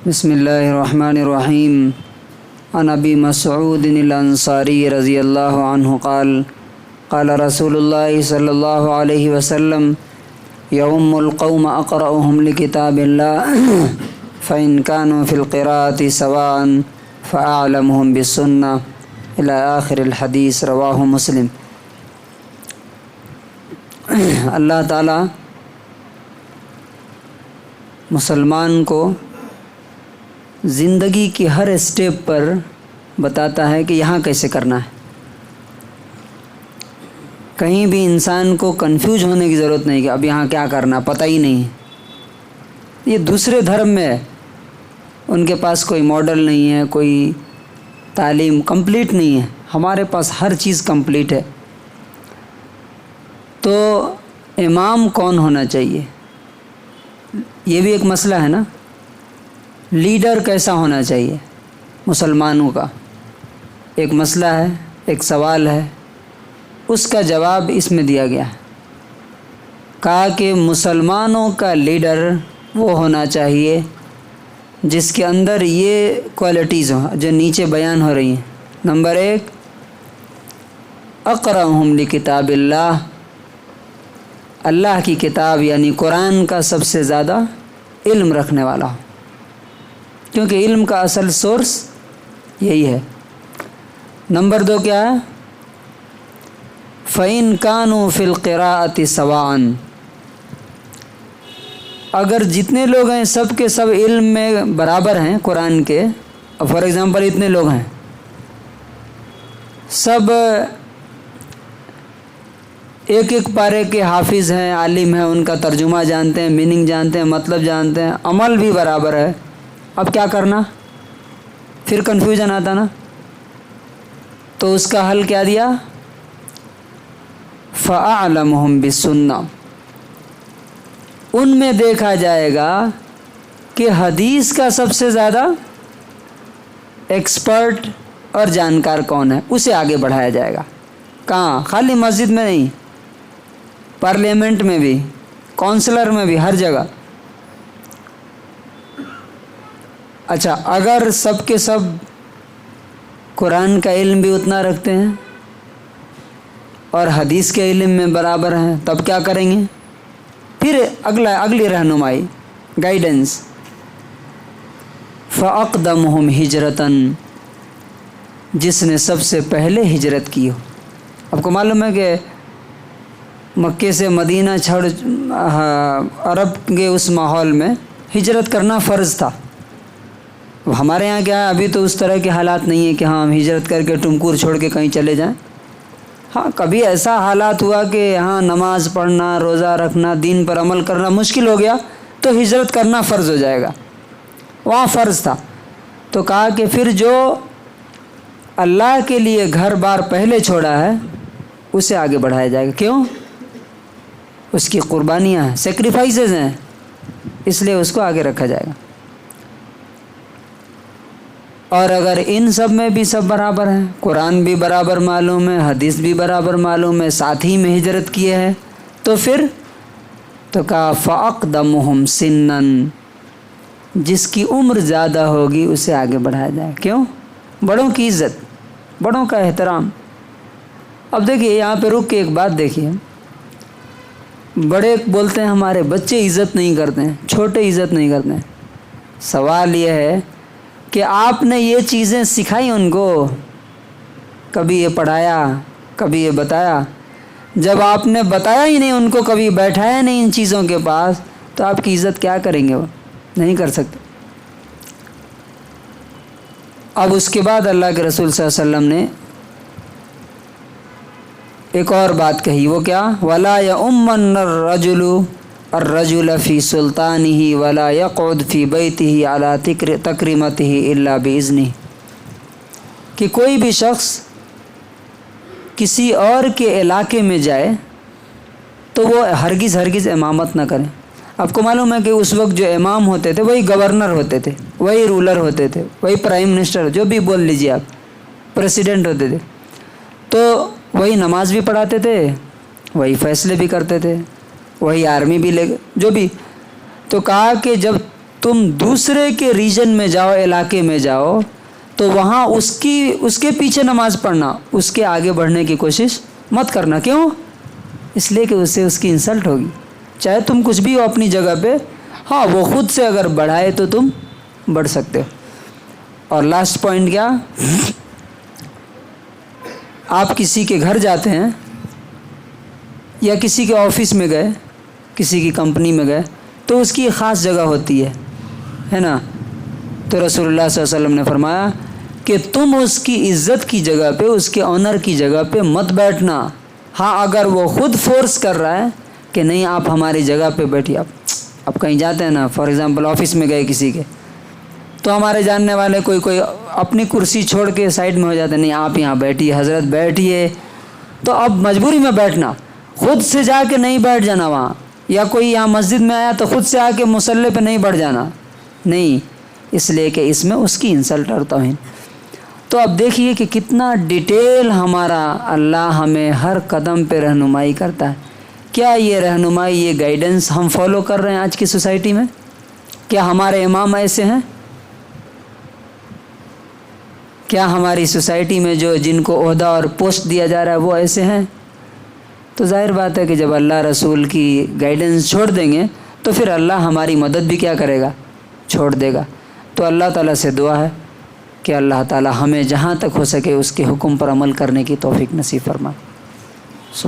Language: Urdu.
بسم اللہ الرحمن الرحیم عن ابی مسعود الانصاری رضی اللہ عنہ قال قال رسول اللہ صلی اللہ علیہ وسلم یوم القوم اقرأهم لکتاب اللہ فإن كانوا في القراءة سواء فأعلمهم بالسنة إلى آخر الحدیث رواہ مسلم۔ اللہ تعالیٰ مسلمان کو زندگی کی ہر اسٹیپ پر بتاتا ہے کہ یہاں کیسے کرنا ہے۔ کہیں بھی انسان کو کنفیوز ہونے کی ضرورت نہیں کہ اب یہاں کیا کرنا پتہ ہی نہیں ہے۔ یہ دوسرے دھرم میں ہے، ان کے پاس کوئی ماڈل نہیں ہے، کوئی تعلیم کمپلیٹ نہیں ہے۔ ہمارے پاس ہر چیز کمپلیٹ ہے۔ تو امام کون ہونا چاہیے، یہ بھی ایک مسئلہ ہے نا۔ لیڈر کیسا ہونا چاہیے مسلمانوں کا، ایک مسئلہ ہے، ایک سوال ہے۔ اس کا جواب اس میں دیا گیا ہے۔ کہا کہ مسلمانوں کا لیڈر وہ ہونا چاہیے جس کے اندر یہ کوالٹیز ہوں جو نیچے بیان ہو رہی ہیں۔ نمبر 1، اقرأہم لکتاب اللہ، اللہ کی کتاب یعنی قرآن کا سب سے زیادہ علم رکھنے والا ہو، کیونکہ علم کا اصل سورس یہی ہے۔ نمبر 2 کیا ہے؟ فَإِن كَانُوا فِي الْقِرَاءَةِ سَوَاءً، اگر جتنے لوگ ہیں سب کے سب علم میں برابر ہیں قرآن کے، فار ایگزامپل اتنے لوگ ہیں، سب ایک پارے کے حافظ ہیں، عالم ہیں، ان کا ترجمہ جانتے ہیں، میننگ جانتے ہیں، مطلب جانتے ہیں، عمل بھی برابر ہے، اب کیا کرنا؟ پھر کنفیوژن آتا نا۔ تو اس کا حل کیا دیا؟ فَأَعْلَمُهُمْ بِالسُّنَّةِ، ان میں دیکھا جائے گا کہ حدیث کا سب سے زیادہ ایکسپرٹ اور جانکار کون ہے، اسے آگے بڑھایا جائے گا۔ کہاں؟ خالی مسجد میں نہیں، پارلیمنٹ میں بھی، کونسلر میں بھی، ہر جگہ۔ اچھا، اگر سب کے سب قرآن کا علم بھی اتنا رکھتے ہیں اور حدیث کے علم میں برابر ہیں، تب کیا کریں گے؟ پھر اگلی رہنمائی، گائیڈنس، فَأَقْدَمُهُمْ هِجْرَةً، جس نے سب سے پہلے ہجرت کی ہو۔ آپ کو معلوم ہے کہ مکے سے مدینہ چھوڑ عرب کے اس ماحول میں ہجرت کرنا فرض تھا۔ ہمارے یہاں کیا ہے، ابھی تو اس طرح کے حالات نہیں ہیں کہ ہاں ہم ہجرت کر کے ٹمکور چھوڑ کے کہیں چلے جائیں۔ ہاں کبھی ایسا حالات ہوا کہ یہاں نماز پڑھنا، روزہ رکھنا، دین پر عمل کرنا مشکل ہو گیا تو ہجرت کرنا فرض ہو جائے گا، وہاں فرض تھا۔ تو کہا کہ پھر جو اللہ کے لیے گھر بار پہلے چھوڑا ہے اسے آگے بڑھایا جائے گا۔ کیوں؟ اس کی قربانیاں ہیں، سیکریفائسز ہیں، اس لیے اس کو آگے رکھا جائے گا۔ اور اگر ان سب میں بھی سب برابر ہیں، قرآن بھی برابر معلوم ہے، حدیث بھی برابر معلوم ہے، ساتھ ہی میں ہجرت کیے ہیں، تو پھر تو کہا فَأَقْدَمُهُمْ سِنًّا، جس کی عمر زیادہ ہوگی اسے آگے بڑھایا جائے۔ کیوں؟ بڑوں کی عزت، بڑوں کا احترام۔ اب دیکھیے یہاں پہ رک کے ایک بات دیکھیے، بڑے بولتے ہیں ہمارے بچے عزت نہیں کرتے ہیں، چھوٹے عزت نہیں کرتے ہیں۔ سوال یہ ہے کہ آپ نے یہ چیزیں سکھائی ان کو، کبھی یہ پڑھایا، کبھی یہ بتایا؟ جب آپ نے بتایا ہی نہیں ان کو، کبھی بیٹھایا نہیں ان چیزوں کے پاس، تو آپ کی عزت کیا کریں گے؟ وہ نہیں کر سکتے۔ اب اس کے بعد اللہ کے رسول صلی اللہ علیہ وسلم نے ایک اور بات کہی، وہ کیا؟ وَلَا يَؤُمَّنَّ الرَّجُلَ فِي سُلْطَانِهِ وَلَا يَقْعُدْ فِي بَيْتِهِ عَلَى تَكْرِيمَتِهِ إِلَّا بِإِذْنِهِ، کہ کوئی بھی شخص کسی اور کے علاقے میں جائے تو وہ ہرگز امامت نہ کرے۔ آپ کو معلوم ہے کہ اس وقت جو امام ہوتے تھے وہی گورنر ہوتے تھے، وہی رولر ہوتے تھے، وہی پرائم منسٹر، جو بھی بول لیجیے آپ، پریسیڈنٹ ہوتے تھے۔ تو وہی نماز بھی پڑھاتے تھے، وہی فیصلے بھی کرتے تھے، وہی آرمی بھی لے جو بھی۔ تو کہا کہ جب تم دوسرے کے ریجن میں جاؤ، علاقے میں جاؤ، تو وہاں اس کے پیچھے نماز پڑھنا، اس کے آگے بڑھنے کی کوشش مت کرنا۔ کیوں؟ اس لیے کہ اسے اس کی انسلٹ ہوگی۔ چاہے تم کچھ بھی ہو اپنی جگہ پہ، ہاں وہ خود سے اگر بڑھائے تو تم بڑھ سکتے ہو۔ اور لاسٹ پوائنٹ کیا؟ آپ کسی کے گھر جاتے ہیں یا کسی کے آفس میں گئے، کسی کی کمپنی میں گئے، تو اس کی ایک خاص جگہ ہوتی ہے نا؟ تو رسول اللہ صلی اللہ علیہ وسلم نے فرمایا کہ تم اس کی عزت کی جگہ پہ، اس کے آنر کی جگہ پہ مت بیٹھنا۔ ہاں اگر وہ خود فورس کر رہا ہے کہ نہیں آپ ہماری جگہ پہ بیٹھیے، آپ کہیں جاتے ہیں نا، فار ایگزامپل آفس میں گئے کسی کے، تو ہمارے جاننے والے کوئی اپنی کرسی چھوڑ کے سائڈ میں ہو جاتے ہیں، نہیں آپ یہاں بیٹھیے حضرت بیٹھیے، تو اب مجبوری میں بیٹھنا، خود سے جا کے نہیں بیٹھ جانا وہاں، یا کوئی یہاں مسجد میں آیا تو خود سے آ کے مصلی پہ نہیں بیٹھ جانا، نہیں، اس لیے کہ اس میں اس کی انسلٹ اور توہین۔ تو اب دیکھیے کہ کتنا ڈیٹیل ہمارا اللہ ہمیں ہر قدم پہ رہنمائی کرتا ہے۔ کیا یہ رہنمائی، یہ گائیڈنس ہم فالو کر رہے ہیں آج کی سوسائٹی میں؟ کیا ہمارے امام ایسے ہیں؟ کیا ہماری سوسائٹی میں جن کو عہدہ اور پوسٹ دیا جا رہا ہے وہ ایسے ہیں؟ تو ظاہر بات ہے کہ جب اللہ رسول کی گائیڈنس چھوڑ دیں گے تو پھر اللہ ہماری مدد بھی کیا کرے گا؟ چھوڑ دے گا۔ تو اللہ تعالیٰ سے دعا ہے کہ اللہ تعالیٰ ہمیں جہاں تک ہو سکے اس کے حکم پر عمل کرنے کی توفیق نصیب فرمائے۔